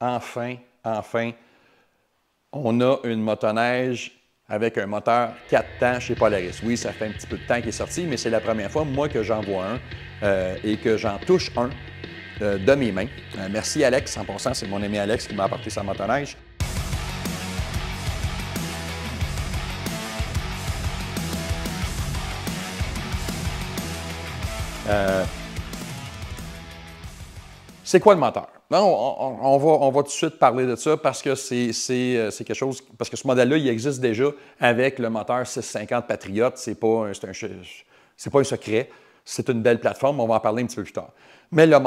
enfin, on a une motoneige avec un moteur 4 temps chez Polaris. Oui, ça fait un petit peu de temps qu'il est sorti, mais c'est la première fois, moi, que j'en vois un et que j'en touche un de mes mains. Merci Alex, 100%, c'est mon ami Alex qui m'a apporté sa motoneige. C'est quoi le moteur? On va tout de suite parler de ça parce que c'est quelque chose, parce que ce modèle-là, il existe déjà avec le moteur 650 Patriot. C'est pas un secret. C'est une belle plateforme. On va en parler un petit peu plus tard. Mais le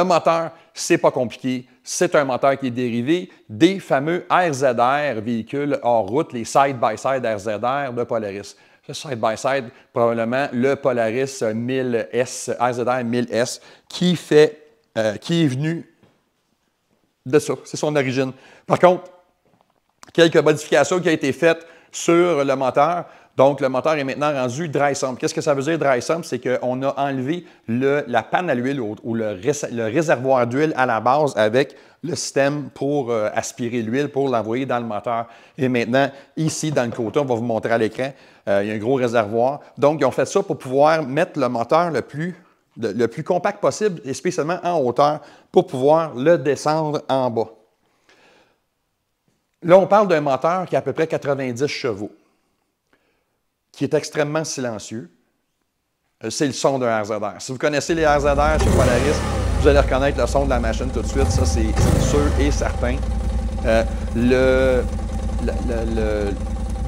moteur, c'est pas compliqué. C'est un moteur qui est dérivé des fameux RZR, véhicules hors route, les side-by-side RZR de Polaris. Ce side-by-side, probablement le Polaris 1000S, RZR 1000S, qui est venu de ça. C'est son origine. Par contre, quelques modifications qui ont été faites sur le moteur. Donc, le moteur est maintenant rendu dry sump. Qu'est-ce que ça veut dire dry sump? C'est qu'on a enlevé la panne à l'huile ou le réservoir d'huile à la base avec le système pour aspirer l'huile, pour l'envoyer dans le moteur. Et maintenant, ici, dans le côté, on va vous montrer à l'écran, il y a un gros réservoir. Donc, ils ont fait ça pour pouvoir mettre le moteur le plus compact possible, et spécialement en hauteur, pour pouvoir le descendre en bas. Là, on parle d'un moteur qui a à peu près 90 chevaux, qui est extrêmement silencieux. C'est le son d'un RZR. Si vous connaissez les RZR chez Polaris, vous allez reconnaître le son de la machine tout de suite, ça c'est sûr et certain.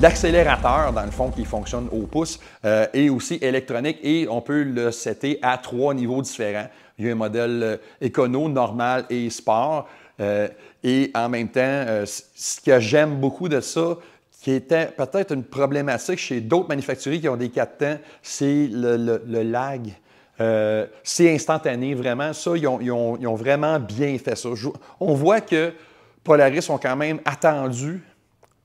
L'accélérateur, dans le fond, qui fonctionne au pouce, est aussi électronique et on peut le setter à 3 niveaux différents. Il y a un modèle écono, normal et sport. Et en même temps, ce que j'aime beaucoup de ça, qui était peut-être une problématique chez d'autres manufacturiers qui ont des 4 temps, c'est le lag. C'est instantané, vraiment. Ça, ils ont vraiment bien fait ça. On voit que Polaris ont quand même attendu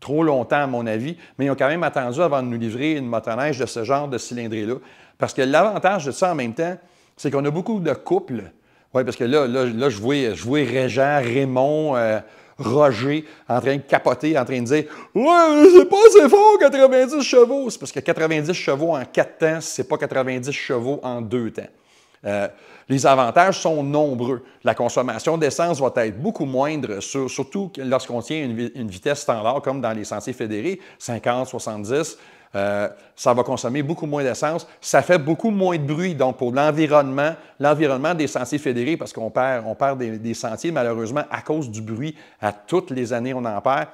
trop longtemps, à mon avis, mais ils ont quand même attendu avant de nous livrer une motoneige de ce genre de cylindrée-là. Parce que l'avantage de ça en même temps, c'est qu'on a beaucoup de couples. Oui, parce que là je vois Régent, Raymond, Roger en train de capoter, en train de dire « Ouais, c'est pas assez fort, 90 chevaux! » C'est parce que 90 chevaux en 4 temps, c'est pas 90 chevaux en 2 temps. Les avantages sont nombreux. La consommation d'essence va être beaucoup moindre, surtout lorsqu'on tient une vitesse standard, comme dans les sentiers fédérés, 50, 70. Ça va consommer beaucoup moins d'essence. Ça fait beaucoup moins de bruit. Donc, pour l'environnement des sentiers fédérés, parce qu'on perd des sentiers, malheureusement, à cause du bruit. À toutes les années, on en perd.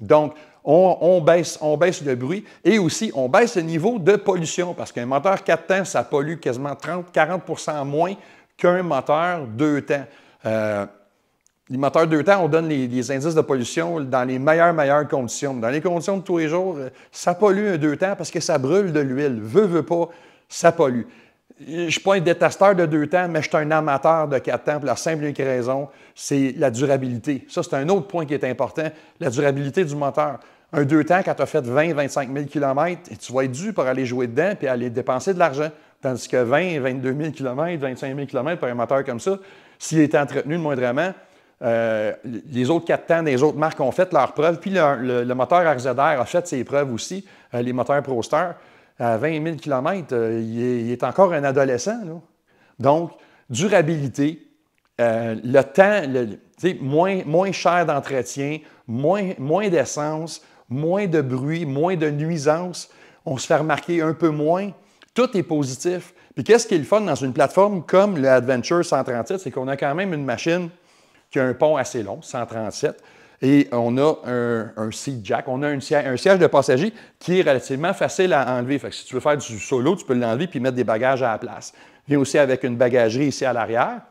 Donc, on baisse le bruit et aussi, on baisse le niveau de pollution parce qu'un moteur 4 temps, ça pollue quasiment 30-40 % moins qu'un moteur 2 temps. Les moteurs 2 temps, on donne les indices de pollution dans les meilleures conditions. Dans les conditions de tous les jours, ça pollue un 2 temps parce que ça brûle de l'huile. Veut pas, ça pollue. Je ne suis pas un détesteur de 2 temps, mais je suis un amateur de 4 temps pour la simple et unique raison, c'est la durabilité. Ça, c'est un autre point qui est important, la durabilité du moteur. Un 2 temps, quand tu as fait 20-25 000 km, tu vas être dû pour aller jouer dedans et aller dépenser de l'argent. Tandis que 20-22 000 km, 25 000 km pour un moteur comme ça, s'il est entretenu le moindrement, les autres 4 temps des autres marques ont fait leurs preuves, puis le moteur RZR a fait ses preuves aussi, les moteurs ProStar. À 20 000 km, il est encore un adolescent. Là. Donc, durabilité, le temps, moins cher d'entretien, moins d'essence, moins de bruit, moins de nuisances. On se fait remarquer un peu moins. Tout est positif. Puis qu'est-ce qui est le fun dans une plateforme comme le Adventure 137, c'est qu'on a quand même une machine qui a un pont assez long, 137, et on a un seat jack, on a un siège de passager qui est relativement facile à enlever. Fait que si tu veux faire du solo, tu peux l'enlever puis mettre des bagages à la place. Il vient aussi avec une bagagerie ici à l'arrière.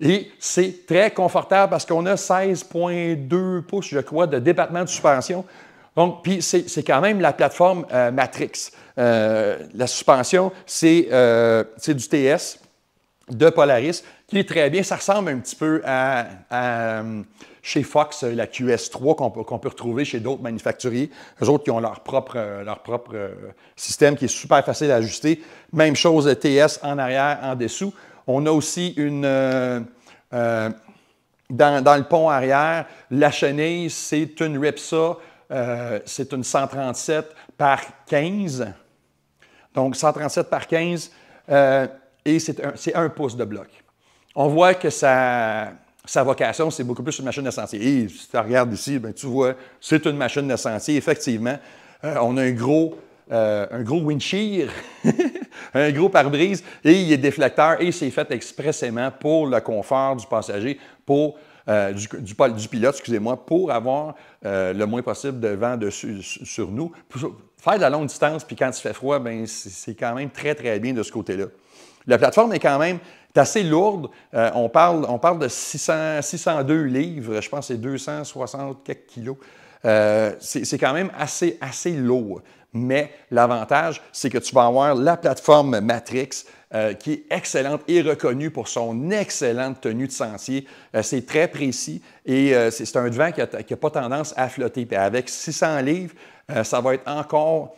Et c'est très confortable parce qu'on a 16,2 pouces, je crois, de débattement de suspension. Donc, puis c'est quand même la plateforme Matrix. La suspension, c'est du TS de Polaris, qui est très bien. Ça ressemble un petit peu à chez Fox, la QS3 qu'on peut retrouver chez d'autres manufacturiers. Eux autres qui ont leur propre système qui est super facile à ajuster. Même chose, TS en arrière, en dessous. On a aussi dans le pont arrière, la chenille, c'est une Ripsa, c'est une 137 par 15. Donc, 137 par 15, et c'est 1 pouce de bloc. On voit que sa vocation, c'est beaucoup plus une machine de sentier. Et si tu regardes ici, bien, tu vois, c'est une machine de sentier, effectivement. On a un gros windshield, un gros pare-brise, et il est déflecteur, et c'est fait expressément pour le confort du passager, pour du pilote, excusez-moi, pour avoir le moins possible de vent dessus, sur nous. Pour faire de la longue distance, puis quand il fait froid, bien, c'est quand même très, très bien de ce côté-là. La plateforme est quand même assez lourde. On parle de 602 livres, je pense que c'est 260 quelques kilos. C'est quand même assez lourd. Mais l'avantage, c'est que tu vas avoir la plateforme Matrix qui est excellente et reconnue pour son excellente tenue de sentier. C'est très précis et c'est un devant qui n'a pas tendance à flotter. Puis avec 600 livres, ça va être encore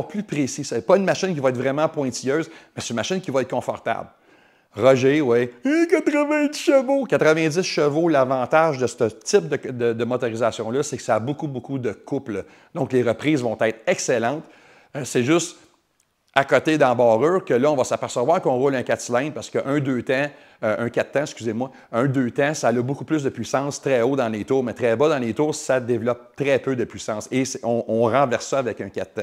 plus précis. Ce n'est pas une machine qui va être vraiment pointilleuse, mais c'est une machine qui va être confortable. Roger, oui, 90 chevaux. 90 chevaux, l'avantage de ce type de motorisation-là, c'est que ça a beaucoup, beaucoup de couple. Donc, les reprises vont être excellentes. C'est juste à côté d'embarrure que là, on va s'apercevoir qu'on roule un 4 cylindres parce qu'un 2 temps, un 4 temps, excusez-moi, un 2 temps, ça a beaucoup plus de puissance très haut dans les tours, mais très bas dans les tours, ça développe très peu de puissance. Et on renverse ça avec un 4 temps.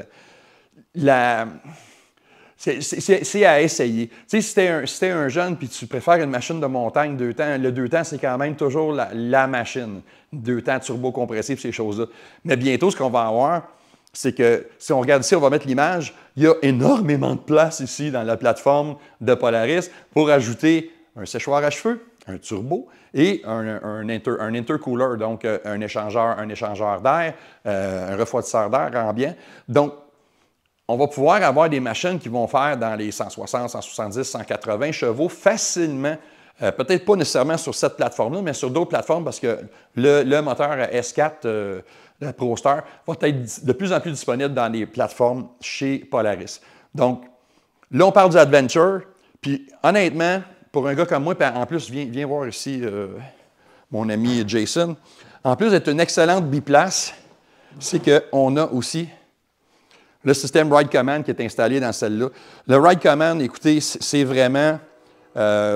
C'est à essayer. Tu sais, si t'es un jeune et tu préfères une machine de montagne 2 temps, le 2 temps, c'est quand même toujours la machine. 2 temps turbo-compressif, ces choses-là. Mais bientôt, ce qu'on va avoir, c'est que, si on regarde ici, on va mettre l'image, il y a énormément de place ici dans la plateforme de Polaris pour ajouter un séchoir à cheveux, un turbo et un intercooler, donc un échangeur d'air, un refroidisseur d'air ambiant. Donc, on va pouvoir avoir des machines qui vont faire dans les 160, 170, 180 chevaux facilement. Peut-être pas nécessairement sur cette plateforme-là, mais sur d'autres plateformes parce que le moteur S4 le ProStar va être de plus en plus disponible dans les plateformes chez Polaris. Donc, là, on parle du Adventure. Puis, honnêtement, pour un gars comme moi, puis en plus, viens voir ici mon ami Jason. En plus d'être une excellente biplace, c'est qu'on a aussi le système Ride Command qui est installé dans celle-là. Le Ride Command, écoutez, c'est vraiment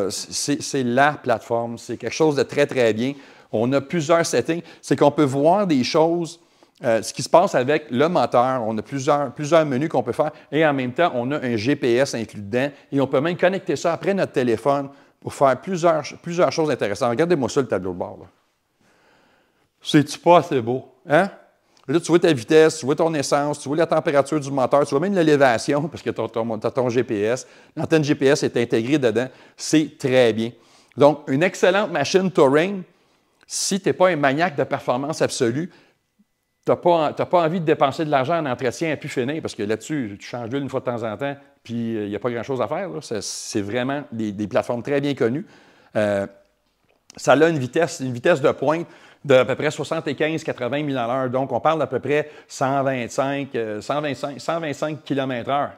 c'est la plateforme. C'est quelque chose de très, très bien. On a plusieurs settings. C'est qu'on peut voir des choses, ce qui se passe avec le moteur. On a plusieurs menus qu'on peut faire. Et en même temps, on a un GPS inclus dedans. Et on peut même connecter ça après notre téléphone pour faire plusieurs choses intéressantes. Regardez-moi ça, le tableau de bord. C'est-tu pas assez beau? Hein? Là, tu vois ta vitesse, tu vois ton essence, tu vois la température du moteur, tu vois même l'élévation parce que tu as ton GPS. L'antenne GPS est intégrée dedans. C'est très bien. Donc, une excellente machine touring. Si tu n'es pas un maniaque de performance absolue, tu n'as pas envie de dépenser de l'argent en entretien à pu finir parce que là-dessus, tu changes d'huile une fois de temps en temps, puis il n'y a pas grand-chose à faire. C'est vraiment des plateformes très bien connues. Ça a une vitesse de pointe d'à peu près 75-80 000 à l'heure. Donc, on parle d'à peu près 125 km/h.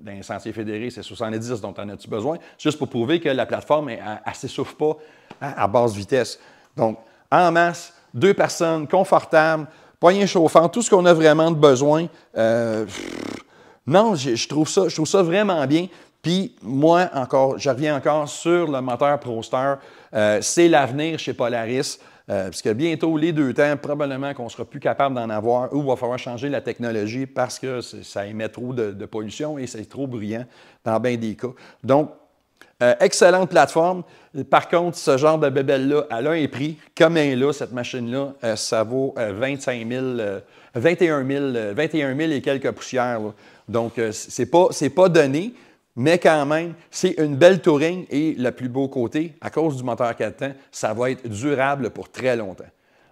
Dans un sentier fédéré, c'est 70, donc en as-tu besoin? Juste pour prouver que la plateforme ne s'essouffle pas à basse vitesse. Donc, en masse, 2 personnes, confortable, poignée chauffante, tout ce qu'on a vraiment de besoin. Non, je trouve ça vraiment bien. Puis, moi, je reviens encore sur le moteur ProStar. C'est l'avenir chez Polaris. Puisque bientôt, les 2 temps, probablement qu'on ne sera plus capable d'en avoir ou il va falloir changer la technologie parce que ça émet trop de pollution et c'est trop bruyant dans bien des cas. Donc, excellente plateforme. Par contre, ce genre de bébelle-là, elle a un prix. Comme elle là, cette machine-là, ça vaut 21 000 et quelques poussières. Là. Donc, c'est pas donné. Mais quand même, c'est une belle touring et le plus beau côté, à cause du moteur 4 temps, ça va être durable pour très longtemps.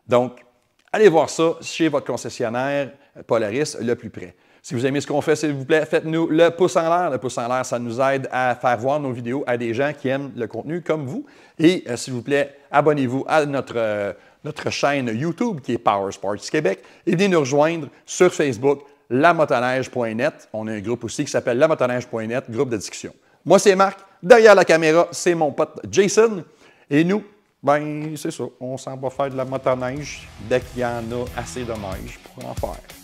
Donc, allez voir ça chez votre concessionnaire Polaris le plus près. Si vous aimez ce qu'on fait, s'il vous plaît, faites-nous le pouce en l'air. Le pouce en l'air, ça nous aide à faire voir nos vidéos à des gens qui aiment le contenu comme vous. Et s'il vous plaît, abonnez-vous à notre chaîne YouTube qui est Power Sports Québec et venez nous rejoindre sur Facebook, lamotoneige.net. On a un groupe aussi qui s'appelle lamotoneige.net, groupe de discussion. Moi, c'est Marc. Derrière la caméra, c'est mon pote Jason. Et nous, ben c'est ça. On s'en va faire de la motoneige dès qu'il y en a assez de neige pour en faire.